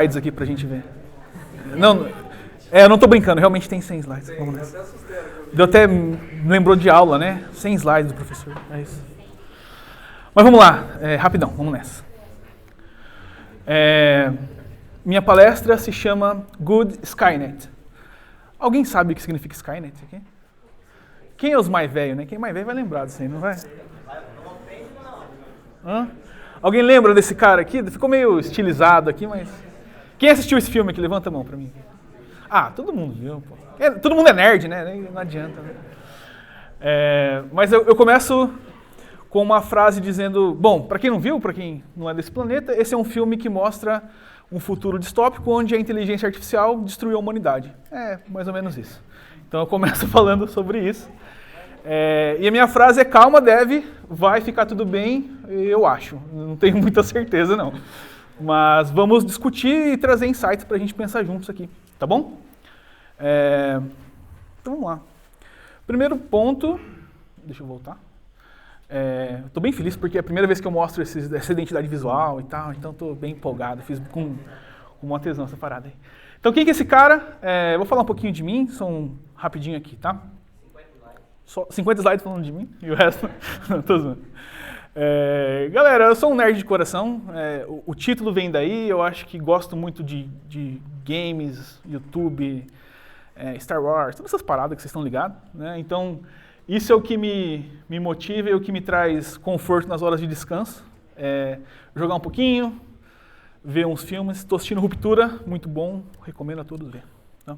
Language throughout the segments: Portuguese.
slides aqui pra gente ver. Não, eu não tô brincando, realmente tem 100 slides. Vamos nessa. Deu até lembrou de aula, né? 100 slides do professor, é isso. Mas vamos lá, rapidão, vamos nessa. Minha palestra se chama Good Skynet. Alguém sabe o que significa Skynet aqui? Quem é os mais velhos, né? Quem é mais velho vai lembrar disso aí, não vai? Hã? Alguém lembra desse cara aqui? Ficou meio estilizado aqui, mas... Quem assistiu esse filme aqui? Levanta a mão pra mim. Ah, todo mundo viu, pô. Todo mundo é nerd, né? Não adianta. Né? Mas eu começo com uma frase dizendo... Bom, pra quem não viu, pra quem não é desse planeta, esse é um filme que mostra um futuro distópico onde a inteligência artificial destruiu a humanidade. É, mais ou menos isso. Então eu começo falando sobre isso. E a minha frase é calma, Dev, vai ficar tudo bem, eu acho. Não tenho muita certeza, não. Mas vamos discutir e trazer insights para a gente pensar juntos aqui, tá bom? Então vamos lá. Primeiro ponto, deixa eu voltar. Estou bem feliz porque é a primeira vez que eu mostro essa identidade visual e tal, então estou bem empolgado, fiz com uma tesão essa parada aí. Então quem que é esse cara? Eu vou falar um pouquinho de mim, rapidinho aqui, tá? 50 slides falando de mim e o resto... Não, tô zoando. Galera, eu sou um nerd de coração, o título vem daí, eu acho que gosto muito de games, YouTube, Star Wars, todas essas paradas que vocês estão ligados, né? Então, isso é o que me motiva e o que me traz conforto nas horas de descanso. Jogar um pouquinho, ver uns filmes, estou assistindo Ruptura, muito bom, recomendo a todos ver. Tá?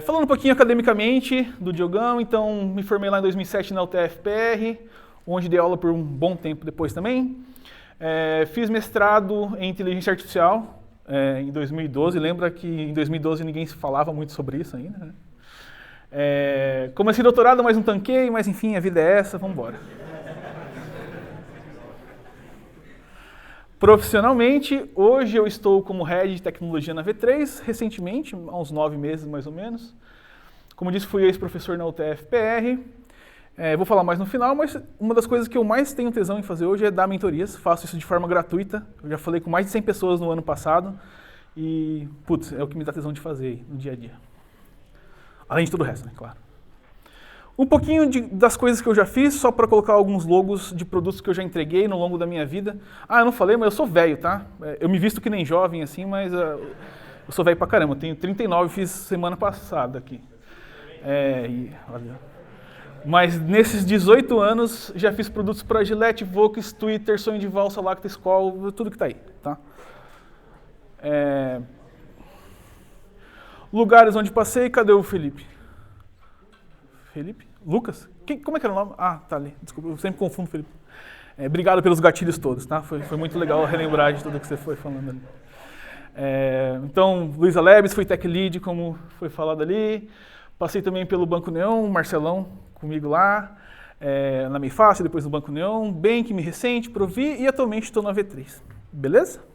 Falando um pouquinho academicamente do Diogão, então me formei lá em 2007 na UTF-PR, onde dei aula por um bom tempo depois também. Fiz mestrado em inteligência artificial em 2012, lembra que em 2012 ninguém se falava muito sobre isso ainda, né? Comecei doutorado, mas não tanquei, mas enfim, a vida é essa, vamos embora. Profissionalmente, hoje eu estou como Head de Tecnologia na V3, recentemente, há uns 9 meses mais ou menos. Como disse, fui ex-professor na UTF-PR. Vou falar mais no final, mas uma das coisas que eu mais tenho tesão em fazer hoje é dar mentorias. Faço isso de forma gratuita. Eu já falei com mais de 100 pessoas no ano passado. E, putz, é o que me dá tesão de fazer no dia a dia. Além de tudo o resto, né, claro. Um pouquinho das coisas que eu já fiz, só para colocar alguns logos de produtos que eu já entreguei no longo da minha vida. Eu não falei, mas eu sou velho, tá? Eu me visto que nem jovem, assim, mas eu sou velho pra caramba. Eu tenho 39, fiz semana passada aqui. Olha. Mas nesses 18 anos, já fiz produtos para Gillette, Vox, Twitter, Sonho de Valsa, Lacta, Skol, tudo que tá aí, tá? Lugares onde passei, cadê o Felipe? Felipe? Lucas? Como é que era o nome? Tá ali. Desculpa, eu sempre confundo o Felipe. Obrigado pelos gatilhos todos, tá? Foi muito legal relembrar de tudo que você foi falando ali. Então, Luiza Lebes, fui Tech Lead, como foi falado ali. Passei também pelo Banco Neon, Marcelão comigo lá. Na Meifácil, depois no Banco Neon. Bank, Recente, Provi e atualmente estou na V3. Beleza?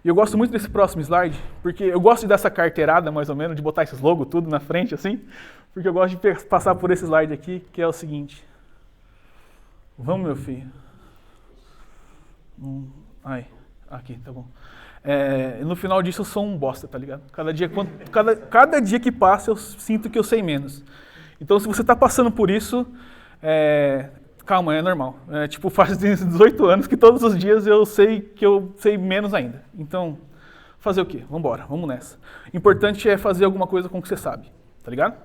E eu gosto muito desse próximo slide, porque eu gosto de dar essa carteirada, mais ou menos, de botar esses logos tudo na frente, assim, porque eu gosto de passar por esse slide aqui, que é o seguinte. Vamos, meu filho. Aqui, tá bom. No final disso eu sou um bosta, tá ligado? Cada dia que passa eu sinto que eu sei menos. Então se você tá passando por isso, calma, é normal. Faz 18 anos que todos os dias eu sei que eu sei menos ainda. Então, fazer o quê? Vambora, vamos nessa. O importante é fazer alguma coisa com o que você sabe, tá ligado?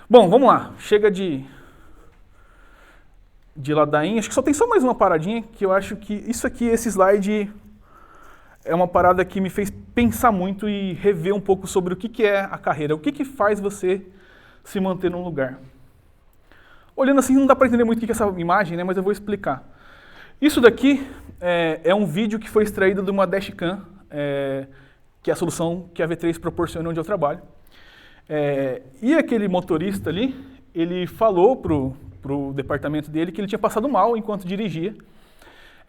Bom, vamos lá. Chega de ladainha. Acho que só mais uma paradinha, que eu acho que isso aqui, esse slide, é uma parada que me fez pensar muito e rever um pouco sobre o que é a carreira. O que faz você se manter num lugar. Olhando assim, não dá para entender muito o que é essa imagem, né? Mas eu vou explicar. Isso daqui é um vídeo que foi extraído de uma dashcam, que é a solução que a V3 proporciona onde eu trabalho. E aquele motorista ali, ele falou pro departamento dele que ele tinha passado mal enquanto dirigia.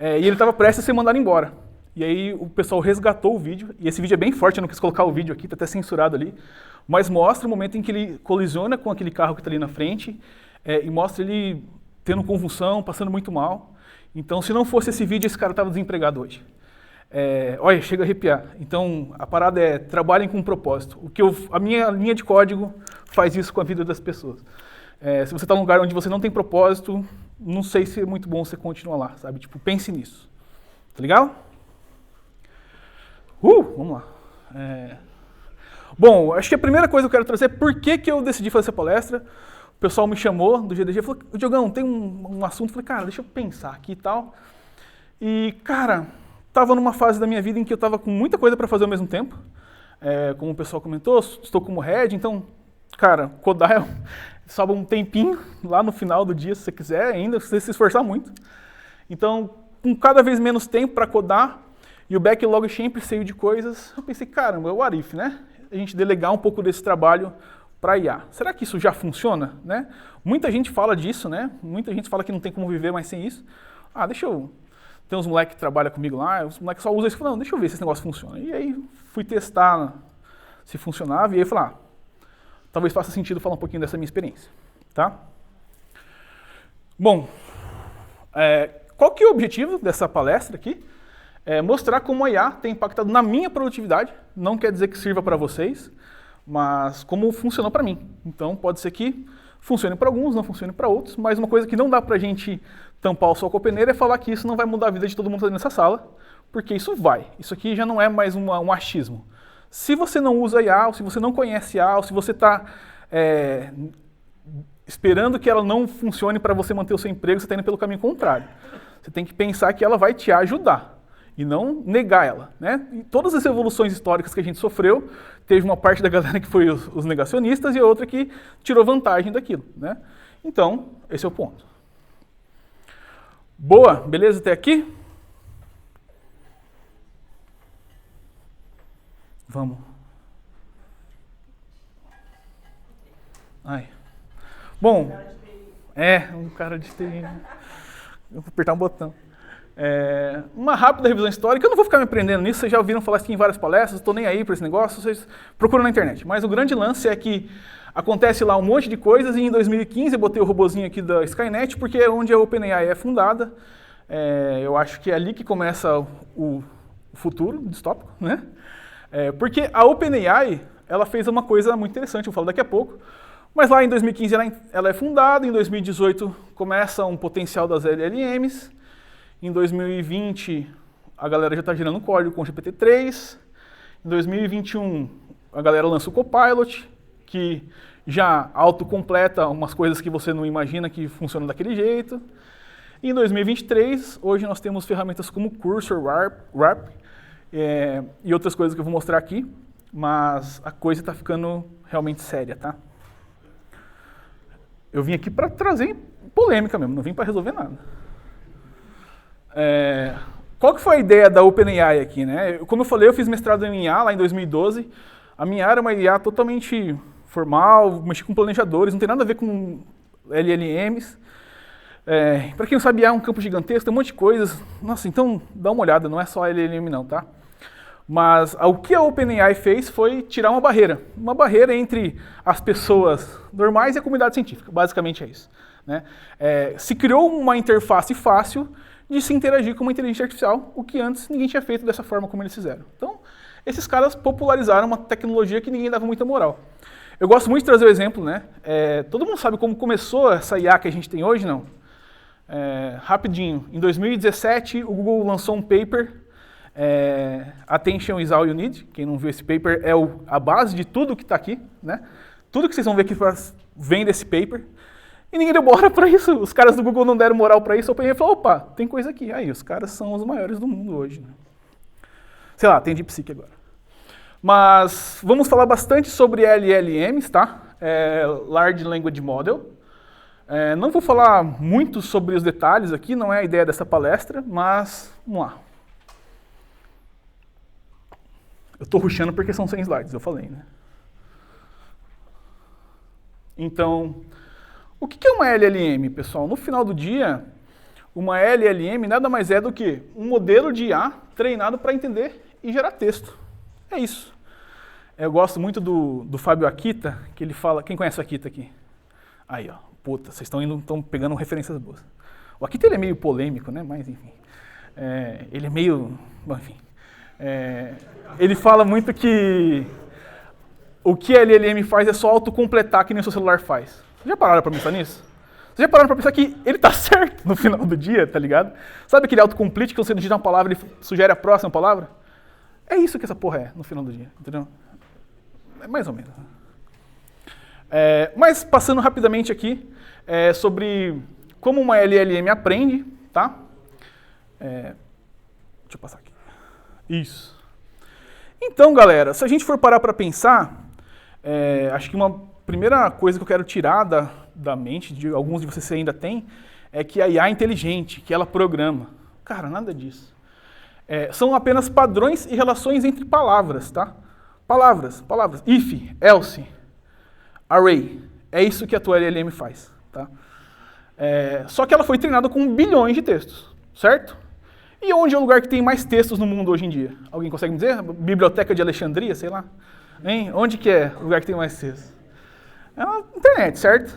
E ele estava prestes a ser mandado embora. E aí o pessoal resgatou o vídeo, e esse vídeo é bem forte, eu não quis colocar o vídeo aqui, está até censurado ali, mas mostra o momento em que ele colisiona com aquele carro que está ali na frente, e mostra ele tendo convulsão, passando muito mal. Então, se não fosse esse vídeo, esse cara estava desempregado hoje. olha, chega a arrepiar. Então, a parada é, trabalhem com um propósito. A minha linha de código faz isso com a vida das pessoas. Se você está num lugar onde você não tem propósito, não sei se é muito bom você continuar lá, sabe? Tipo, pense nisso. Tá legal? Vamos lá. Bom, acho que a primeira coisa que eu quero trazer é por que eu decidi fazer essa palestra. O pessoal me chamou do GDG e falou, Diogão, tem um assunto. Eu falei, cara, deixa eu pensar aqui e tal. E, cara, estava numa fase da minha vida em que eu estava com muita coisa para fazer ao mesmo tempo. Como o pessoal comentou, estou como head, então, cara, codar sobra um tempinho lá no final do dia, se você quiser ainda, se você se esforçar muito. Então, com cada vez menos tempo para codar, e o backlog sempre cheio de coisas, eu pensei, caramba, é o what if, né? A gente delegar um pouco desse trabalho para IA. Será que isso já funciona, né? Muita gente fala disso, né? Muita gente fala que não tem como viver mais sem isso. Tem uns moleques que trabalham comigo lá, os moleques só usam isso e falam, não, deixa eu ver se esse negócio funciona. E aí fui testar se funcionava, e aí falei, talvez faça sentido falar um pouquinho dessa minha experiência, tá? Bom, qual que é o objetivo dessa palestra aqui? É mostrar como a IA tem impactado na minha produtividade, não quer dizer que sirva para vocês, mas como funcionou para mim. Então pode ser que funcione para alguns, não funcione para outros, mas uma coisa que não dá para a gente tampar o sol com a peneira é falar que isso não vai mudar a vida de todo mundo que está nessa sala, porque isso vai. Isso aqui já não é mais um achismo. Se você não usa IA, ou se você não conhece IA, ou se você está esperando que ela não funcione para você manter o seu emprego, você está indo pelo caminho contrário. Você tem que pensar que ela vai te ajudar e não negar ela, né? E todas as evoluções históricas que a gente sofreu, teve uma parte da galera que foi os negacionistas e outra que tirou vantagem daquilo, né? Então, esse é o ponto. Boa, beleza até aqui? Vamos. Bom, um cara de TI. Eu vou apertar um botão. Uma rápida revisão histórica, eu não vou ficar me prendendo nisso, vocês já ouviram falar assim em várias palestras, estou nem aí para esse negócio, vocês procuram na internet. Mas o grande lance é que acontece lá um monte de coisas e em 2015 eu botei o robozinho aqui da Skynet, porque é onde a OpenAI é fundada. Eu acho que é ali que começa o futuro distópico, né? Porque a OpenAI, ela fez uma coisa muito interessante, eu falo daqui a pouco, mas lá em 2015 ela é fundada, em 2018 começa um potencial das LLMs, em 2020 a galera já está gerando código com o GPT-3, em 2021 a galera lança o Copilot, que já autocompleta umas coisas que você não imagina que funcionam daquele jeito. E em 2023, hoje nós temos ferramentas como Cursor, Warp, e outras coisas que eu vou mostrar aqui, mas a coisa está ficando realmente séria, tá? Eu vim aqui para trazer polêmica mesmo, não vim para resolver nada. Qual que foi a ideia da OpenAI aqui, né? Como eu falei, eu fiz mestrado em IA lá em 2012. A minha era uma IA totalmente formal, mexi com planejadores, não tem nada a ver com LLMs. Para quem não sabe, IA é um campo gigantesco, tem um monte de coisas. Nossa, então dá uma olhada, não é só LLM não, tá? Mas o que a OpenAI fez foi tirar uma barreira entre as pessoas normais e a comunidade científica, basicamente é isso, né? Se criou uma interface fácil de se interagir com uma inteligência artificial, o que antes ninguém tinha feito dessa forma como eles fizeram. Então, esses caras popularizaram uma tecnologia que ninguém dava muita moral. Eu gosto muito de trazer o exemplo, né? Todo mundo sabe como começou essa IA que a gente tem hoje, não? Rapidinho, em 2017 o Google lançou um paper, Attention is all you need. Quem não viu esse paper é a base de tudo que está aqui, né? Tudo que vocês vão ver aqui vem desse paper. E ninguém deu moral para isso. Os caras do Google não deram moral para isso. A OpenAI falou, opa, tem coisa aqui. Aí, os caras são os maiores do mundo hoje, né? Sei lá, tem DeepSeek agora. Mas vamos falar bastante sobre LLMs, tá? Large Language Model. Não vou falar muito sobre os detalhes aqui, não é a ideia dessa palestra, mas vamos lá. Eu estou rushando porque são 100 slides, eu falei, né? Então, o que é uma LLM, pessoal? No final do dia, uma LLM nada mais é do que um modelo de IA treinado para entender e gerar texto. É isso. Eu gosto muito do Fábio Akita, que ele fala... Quem conhece o Akita aqui? Aí, ó. Puta, vocês estão pegando referências boas. O Akita ele é meio polêmico, né? Mas, enfim. Ele é meio... Bom, enfim. Ele fala muito que o que a LLM faz é só autocompletar que nem o seu celular faz. Vocês já pararam pra pensar nisso? Vocês já pararam pra pensar que ele tá certo no final do dia, tá ligado? Sabe aquele autocomplete que você digita uma palavra e ele sugere a próxima palavra? É isso que essa porra é no final do dia, entendeu? É mais ou menos. Mas passando rapidamente aqui sobre como uma LLM aprende, tá? Deixa eu passar aqui. Isso. Então, galera, se a gente for parar para pensar, acho que uma primeira coisa que eu quero tirar da mente, de alguns de vocês ainda têm, é que a IA é inteligente, que ela programa. Cara, nada disso. São apenas padrões e relações entre palavras, tá? Palavras. If, else, array. É isso que a tua LLM faz, tá? Só que ela foi treinada com bilhões de textos, certo? E onde é o lugar que tem mais textos no mundo hoje em dia? Alguém consegue me dizer? Biblioteca de Alexandria, sei lá? Hein? Onde que é o lugar que tem mais textos? É na internet, certo?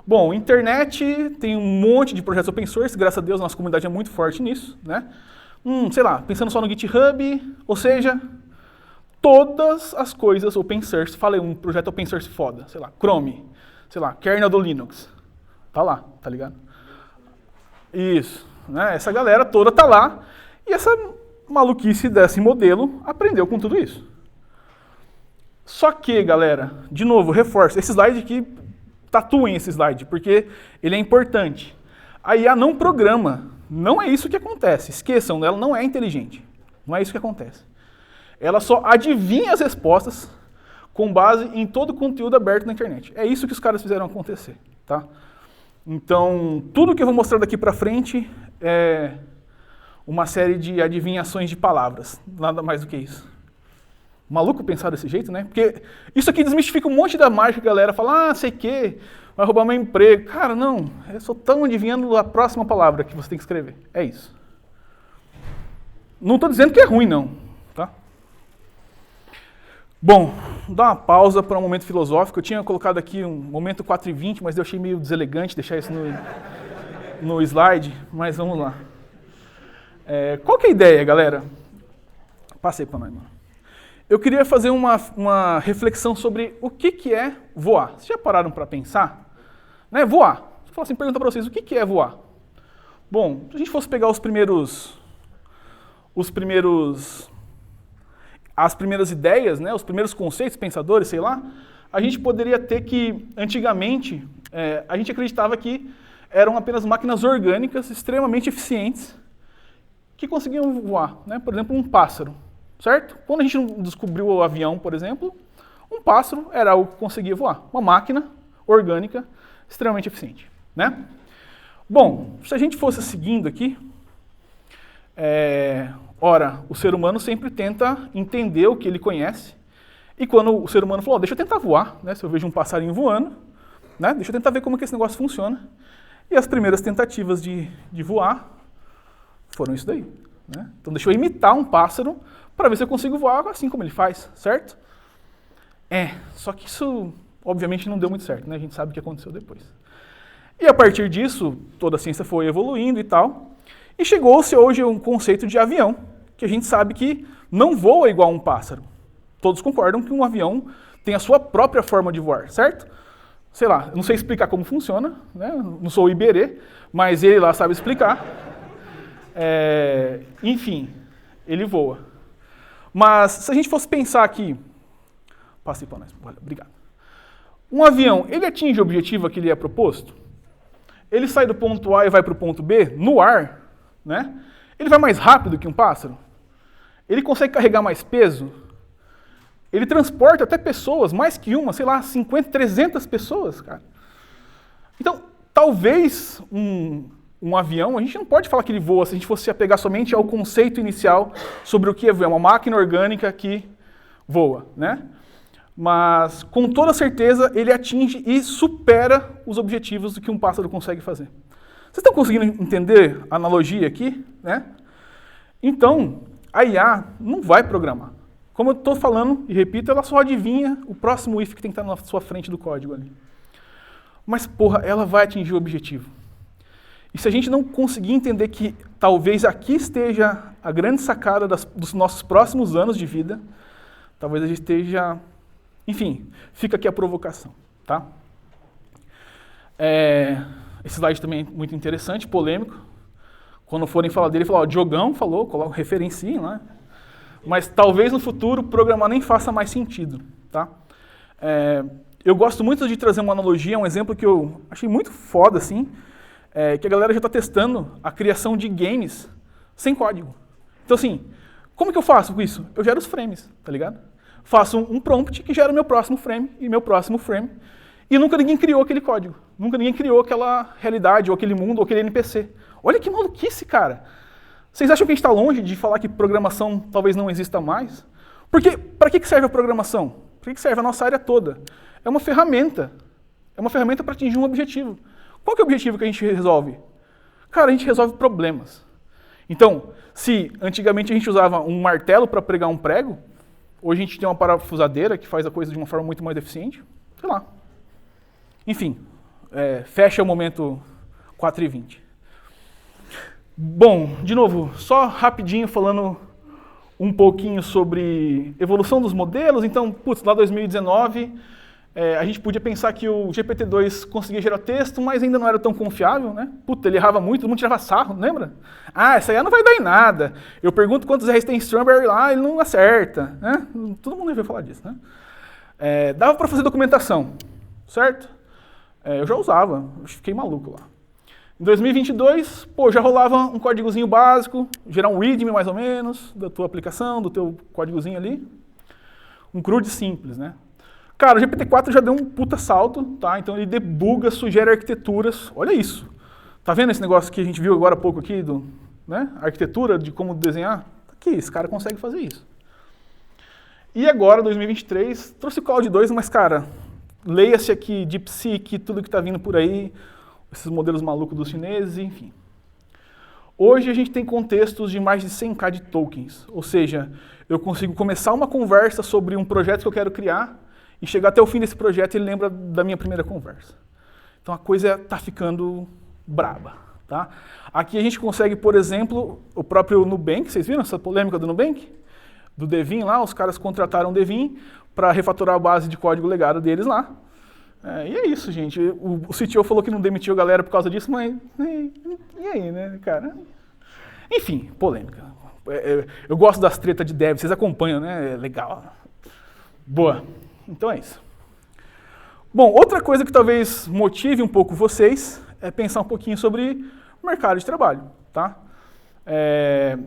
Bom, internet tem um monte de projetos open source, graças a Deus a nossa comunidade é muito forte nisso, né? Sei lá, pensando só no GitHub, ou seja, todas as coisas open source, falei um projeto open source foda, sei lá, Chrome, sei lá, kernel do Linux, tá lá, tá ligado? Isso, né? Essa galera toda tá lá, e essa maluquice desse modelo aprendeu com tudo isso. Só que, galera, de novo, reforço, esse slide aqui, tatuem esse slide, porque ele é importante. A IA não programa, não é isso que acontece, esqueçam, ela não é inteligente, não é isso que acontece. Ela só adivinha as respostas com base em todo o conteúdo aberto na internet. É isso que os caras fizeram acontecer, tá? Então, tudo que eu vou mostrar daqui pra frente é uma série de adivinhações de palavras, nada mais do que isso. Maluco pensar desse jeito, né? Porque isso aqui desmistifica um monte da mágica que a galera fala, sei que, vai roubar meu emprego. Cara, não, eu só estou adivinhando a próxima palavra que você tem que escrever. É isso. Não estou dizendo que é ruim, não. Tá? Bom, vou dar uma pausa para um momento filosófico. Eu tinha colocado aqui um momento 4:20, mas eu achei meio deselegante deixar isso no slide, mas vamos lá. Qual que é a ideia, galera? Passei para nós, mano. Eu queria fazer uma reflexão sobre o que é voar. Vocês já pararam para pensar? Né? Voar. Vou falar assim, perguntar para vocês, o que é voar? Bom, se a gente fosse pegar as primeiras ideias, né, os primeiros conceitos, pensadores, sei lá, a gente poderia ter que, antigamente, a gente acreditava que eram apenas máquinas orgânicas extremamente eficientes que conseguiam voar. Né? Por exemplo, um pássaro. Certo? Quando a gente não descobriu o avião, por exemplo, um pássaro era algo que conseguia voar. Uma máquina orgânica extremamente eficiente. Né? Bom, se a gente fosse seguindo aqui, ora, o ser humano sempre tenta entender o que ele conhece. E quando o ser humano falou, deixa eu tentar voar, né? Se eu vejo um passarinho voando, né? Deixa eu tentar ver como é que esse negócio funciona. E as primeiras tentativas de voar foram isso daí. Né? Então deixa eu imitar um pássaro para ver se eu consigo voar assim como ele faz, certo? Só que isso, obviamente, não deu muito certo, né? A gente sabe o que aconteceu depois. E a partir disso, toda a ciência foi evoluindo e tal, e chegou-se hoje um conceito de avião, que a gente sabe que não voa igual um pássaro. Todos concordam que um avião tem a sua própria forma de voar, certo? Sei lá, não sei explicar como funciona, né? Não sou o Iberê, mas ele lá sabe explicar. Enfim, ele voa. Mas se a gente fosse pensar aqui, passei para nós, obrigado. Um avião, ele atinge o objetivo que lhe é proposto? Ele sai do ponto A e vai para o ponto B no ar, né? Ele vai mais rápido que um pássaro? Ele consegue carregar mais peso? Ele transporta até pessoas, mais que uma, sei lá, 50, 300 pessoas, cara. Então, talvez um avião, a gente não pode falar que ele voa se a gente fosse se apegar somente ao conceito inicial sobre o que é uma máquina orgânica que voa, né? Mas, com toda certeza, ele atinge e supera os objetivos do que um pássaro consegue fazer. Vocês estão conseguindo entender a analogia aqui, né? Então, a IA não vai programar. Como eu estou falando, e repito, ela só adivinha o próximo if que tem que estar na sua frente do código ali. Mas, porra, ela vai atingir o objetivo. E se a gente não conseguir entender que talvez aqui esteja a grande sacada dos nossos próximos anos de vida, talvez a gente esteja... Enfim, fica aqui a provocação, tá? Esse slide também é muito interessante, polêmico. Quando forem falar dele, falar, ó, Diogão falou, referenciem lá. Mas talvez no futuro programar nem faça mais sentido, tá? Eu gosto muito de trazer uma analogia, um exemplo que eu achei muito foda, assim, que a galera já está testando a criação de games sem código. Então, assim, como que eu faço com isso? Eu gero os frames, tá ligado? Faço um prompt que gera o meu próximo frame e meu próximo frame. E nunca ninguém criou aquele código. Nunca ninguém criou aquela realidade, ou aquele mundo, ou aquele NPC. Olha que maluquice, cara. Vocês acham que a gente está longe de falar que programação talvez não exista mais? Porque para que serve a programação? Para que serve a nossa área toda? É uma ferramenta. É uma ferramenta para atingir um objetivo. Qual que é o objetivo que a gente resolve? Cara, a gente resolve problemas. Então, se antigamente a gente usava um martelo para pregar um prego, hoje a gente tem uma parafusadeira que faz a coisa de uma forma muito mais eficiente. Sei lá. Enfim, fecha o momento 4h20. Bom, de novo, só rapidinho falando um pouquinho sobre evolução dos modelos. Então, putz, lá 2019, a gente podia pensar que o GPT-2 conseguia gerar texto, mas ainda não era tão confiável, né? Puta, ele errava muito, todo mundo tirava sarro, lembra? Ah, essa aí não vai dar em nada. Eu pergunto quantos R's tem Strawberry lá, ele não acerta, né? Todo mundo deve falar disso, né? Dava para fazer documentação, certo? Eu já usava, eu fiquei maluco lá. Em 2022, já rolava um códigozinho básico, gerar um readme mais ou menos, da tua aplicação, do teu códigozinho ali. Um CRUD simples, né? Cara, o GPT-4 já deu um puta salto, tá? Então ele debuga, sugere arquiteturas. Olha isso. Tá vendo esse negócio que a gente viu agora há pouco aqui, né? A arquitetura de como desenhar? Aqui, esse cara consegue fazer isso. E agora, 2023, trouxe o Claude 2, mas, cara, leia-se aqui DeepSeek, tudo que está vindo por aí, esses modelos malucos dos chineses, enfim. Hoje a gente tem contextos de mais de 100k de tokens, ou seja, eu consigo começar uma conversa sobre um projeto que eu quero criar e chegar até o fim desse projeto e ele lembra da minha primeira conversa. Então a coisa está ficando braba, tá? Aqui a gente consegue, por exemplo, o próprio Nubank, vocês viram essa polêmica do Nubank? Do Devin lá, os caras contrataram o Devin para refatorar a base de código legado deles lá. E é isso, gente. O CTO falou que não demitiu a galera por causa disso, mas... E aí, né, cara? Enfim, polêmica. Eu gosto das tretas de dev, vocês acompanham, né? É legal. Boa. Então é isso. Bom, outra coisa que talvez motive um pouco vocês é pensar um pouquinho sobre o mercado de trabalho, tá?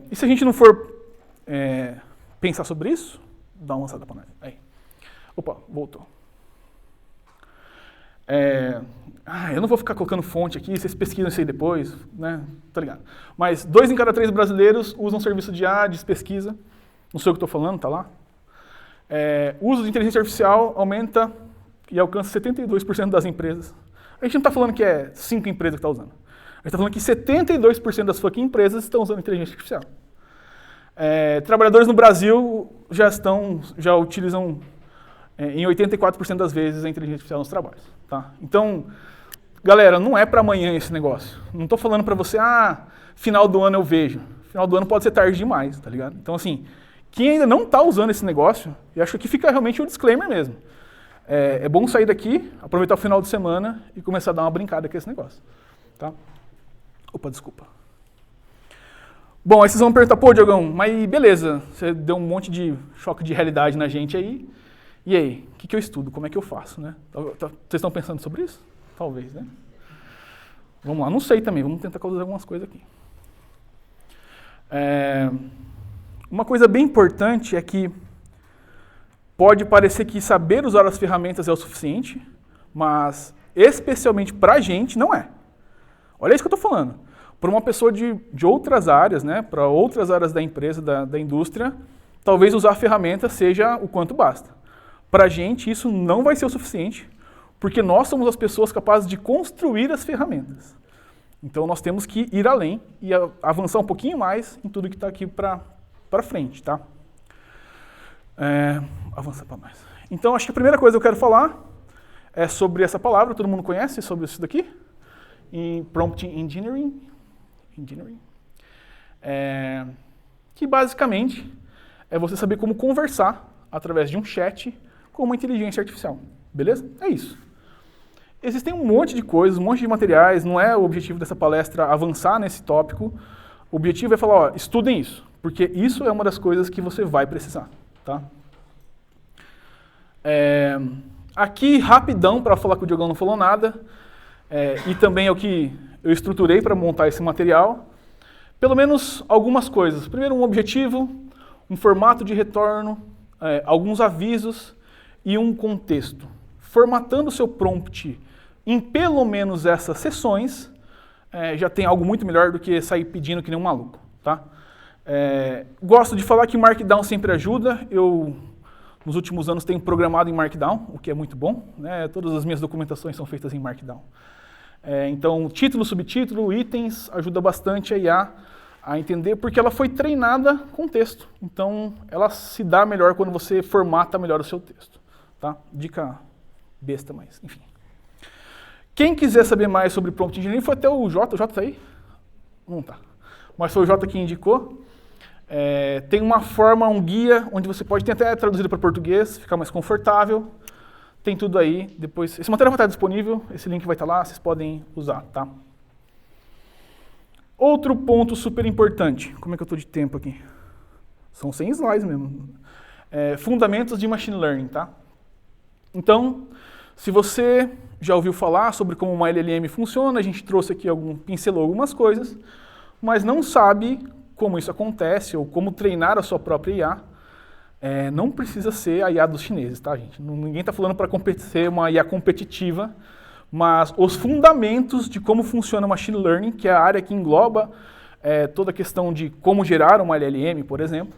E se a gente não for pensar sobre isso, dá uma lançada para nós. Aí. Opa, voltou. Eu não vou ficar colocando fonte aqui, vocês pesquisam isso aí depois, né? Tá ligado? Mas 2 em cada 3 brasileiros usam serviço de IA, de pesquisa. Não sei o que estou falando, tá lá. O uso de inteligência artificial aumenta e alcança 72% das empresas. A gente não está falando que é 5 empresas que estão usando. A gente está falando que 72% das fucking empresas estão usando inteligência artificial. Trabalhadores no Brasil já utilizam em 84% das vezes a inteligência artificial nos trabalhos. Tá? Então, galera, não é para amanhã esse negócio. Não estou falando para você, final do ano eu vejo. Final do ano pode ser tarde demais, tá ligado? Então, assim, quem ainda não está usando esse negócio, eu acho que aqui fica realmente o disclaimer mesmo. É bom sair daqui, aproveitar o final de semana e começar a dar uma brincada com esse negócio. Tá? Opa, desculpa. Bom, aí vocês vão perguntar, pô, Diogão, mas beleza, você deu um monte de choque de realidade na gente aí. E aí, o que eu estudo? Como é que eu faço, né? Vocês estão pensando sobre isso? Talvez, né? Vamos lá, não sei também, vamos tentar causar algumas coisas aqui. Uma coisa bem importante é que pode parecer que saber usar as ferramentas é o suficiente, mas especialmente para a gente não é. Olha isso que eu estou falando. Para uma pessoa de outras áreas, né, para outras áreas da empresa, da indústria, talvez usar a ferramenta seja o quanto basta. Para a gente isso não vai ser o suficiente, porque nós somos as pessoas capazes de construir as ferramentas. Então nós temos que ir além e avançar um pouquinho mais em tudo que está aqui para frente, tá? Avançar para mais. Então acho que a primeira coisa que eu quero falar é sobre essa palavra, todo mundo conhece sobre isso daqui? em Prompt Engineering, que basicamente é você saber como conversar através de um chat com uma inteligência artificial, beleza? É isso. Existem um monte de coisas, um monte de materiais, não é o objetivo dessa palestra avançar nesse tópico. O objetivo é falar, ó, estudem isso, porque isso é uma das coisas que você vai precisar, tá? Aqui, rapidão, para falar que o Diogão não falou nada, e também é o que eu estruturei para montar esse material, pelo menos algumas coisas. Primeiro, um objetivo, um formato de retorno, alguns avisos e um contexto. Formatando o seu prompt em pelo menos essas sessões, já tem algo muito melhor do que sair pedindo que nem um maluco, tá? Gosto de falar que Markdown sempre ajuda. Eu, nos últimos anos, tenho programado em Markdown, o que é muito bom, né? Todas as minhas documentações são feitas em Markdown. Então, título, subtítulo, itens, ajuda bastante a IA a entender, porque ela foi treinada com texto. Então, ela se dá melhor quando você formata melhor o seu texto, tá? Dica besta, mas enfim. Quem quiser saber mais sobre Prompt Engineering foi até o Jota. O Jota tá aí? Não tá. Mas foi o Jota que indicou. Tem uma forma, um guia, onde você pode ter até traduzido para português, ficar mais confortável. Tem tudo aí. Depois, esse material vai estar disponível, esse link vai estar lá, vocês podem usar, tá? Outro ponto super importante. Como é que eu estou de tempo aqui? São 100 slides mesmo. Fundamentos de Machine Learning, tá? Então, se você já ouviu falar sobre como uma LLM funciona, a gente trouxe aqui, pincelou algumas coisas, mas não sabe como isso acontece ou como treinar a sua própria IA, não precisa ser a IA dos chineses, tá, gente? Ninguém está falando para ser uma IA competitiva, mas os fundamentos de como funciona o Machine Learning, que é a área que engloba toda a questão de como gerar uma LLM, por exemplo,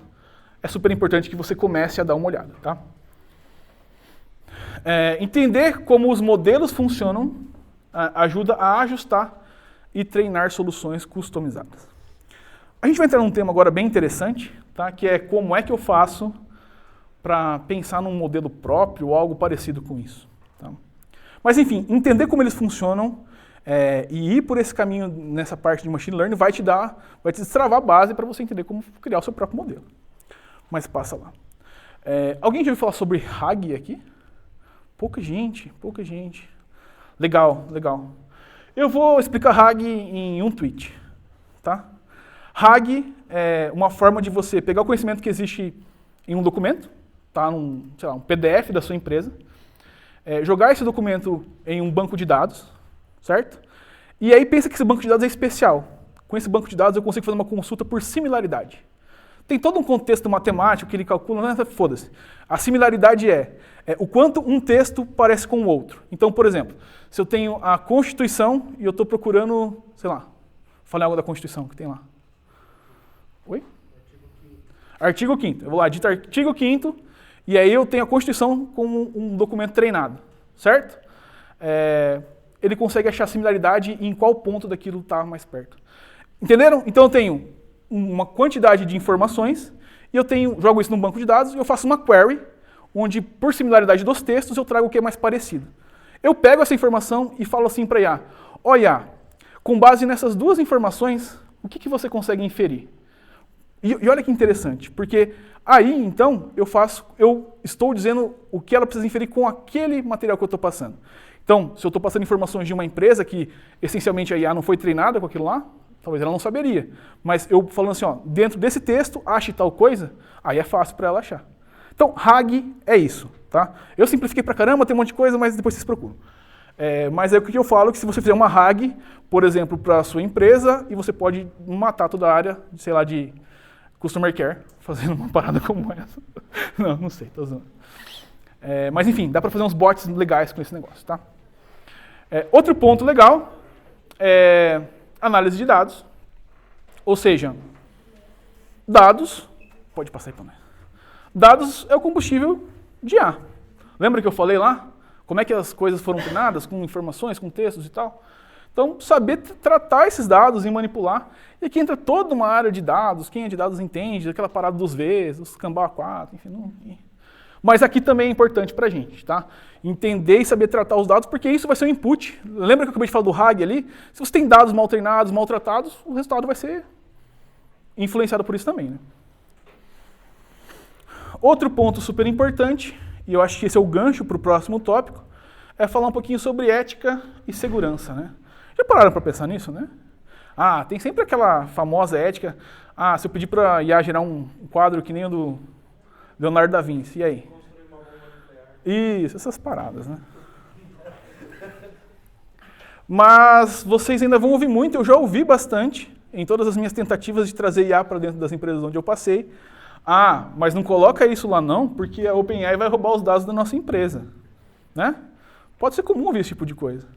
é super importante que você comece a dar uma olhada, tá? Entender como os modelos funcionam ajuda a ajustar e treinar soluções customizadas. A gente vai entrar num tema agora bem interessante, tá? Que é como é que eu faço para pensar num modelo próprio ou algo parecido com isso. Tá? Mas enfim, entender como eles funcionam e ir por esse caminho nessa parte de Machine Learning vai te destravar a base para você entender como criar o seu próprio modelo. Mas passa lá. Alguém já ouviu falar sobre RAG aqui? Pouca gente. Legal. Eu vou explicar RAG em um tweet, tá? RAG é uma forma de você pegar o conhecimento que existe em um documento, tá? Um PDF da sua empresa, jogar esse documento em um banco de dados, certo? E aí pensa que esse banco de dados é especial. Com esse banco de dados eu consigo fazer uma consulta por similaridade. Tem todo um contexto matemático que ele calcula, né? Foda-se. A similaridade é o quanto um texto parece com o outro. Então, por exemplo, se eu tenho a Constituição e eu estou procurando, sei lá, falei algo da Constituição que tem lá. Oi? Artigo 5º. Eu vou lá, dito artigo 5º, e aí eu tenho a Constituição como um documento treinado, certo? Ele consegue achar similaridade em qual ponto daquilo está mais perto. Entenderam? Então eu tenho uma quantidade de informações, e eu jogo isso num banco de dados, e eu faço uma query, onde por similaridade dos textos eu trago o que é mais parecido. Eu pego essa informação e falo assim para a IA, ó IA, com base nessas duas informações, o que você consegue inferir? E olha que interessante, porque aí, então, eu estou dizendo o que ela precisa inferir com aquele material que eu estou passando. Então, se eu estou passando informações de uma empresa que, essencialmente, a IA não foi treinada com aquilo lá, talvez ela não saberia. Mas eu falando assim, ó, dentro desse texto, ache tal coisa, aí é fácil para ela achar. Então, RAG é isso, tá? Eu simplifiquei pra caramba, tem um monte de coisa, mas depois vocês procuram. Mas é o que eu falo, que se você fizer uma RAG, por exemplo, para a sua empresa, e você pode matar toda a área, sei lá, de Customer Care, fazendo uma parada como essa. Não sei, tô zoando. Mas enfim, dá para fazer uns bots legais com esse negócio, tá? Outro ponto legal é análise de dados. Ou seja, dados... Pode passar aí para nós. Dados é o combustível de IA. Lembra que eu falei lá? Como é que as coisas foram treinadas? Com informações, com textos e tal? Então, saber tratar esses dados e manipular. E aqui entra toda uma área de dados. Quem é de dados entende, aquela parada dos Vs, os Kanban 4, enfim. Mas aqui também é importante para a gente, tá? Entender e saber tratar os dados, porque isso vai ser um input. Lembra que eu acabei de falar do RAG ali? Se você tem dados mal treinados, mal tratados, o resultado vai ser influenciado por isso também, né? Outro ponto super importante, e eu acho que esse é o gancho para o próximo tópico, é falar um pouquinho sobre ética e segurança, né? Já pararam para pensar nisso, né? Ah, tem sempre aquela famosa ética. Ah, se eu pedir para IA gerar um quadro que nem o do Leonardo da Vinci, e aí? Isso, essas paradas, né? Mas vocês ainda vão ouvir muito, eu já ouvi bastante, em todas as minhas tentativas de trazer IA para dentro das empresas onde eu passei. Ah, mas não coloca isso lá não, porque a OpenAI vai roubar os dados da nossa empresa, né? Pode ser comum ouvir esse tipo de coisa.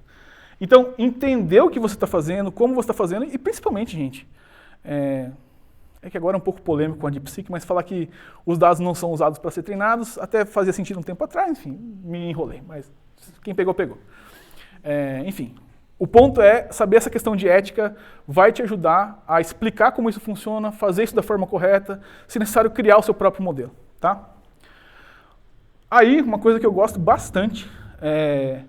Então, entender o que você está fazendo, como você está fazendo, e principalmente, gente, é que agora é um pouco polêmico com a DeepSeek, mas falar que os dados não são usados para ser treinados, até fazia sentido um tempo atrás, enfim, me enrolei, mas quem pegou, pegou. Enfim, o ponto é saber essa questão de ética, vai te ajudar a explicar como isso funciona, fazer isso da forma correta, se necessário, criar o seu próprio modelo, tá? Aí, uma coisa que eu gosto bastante é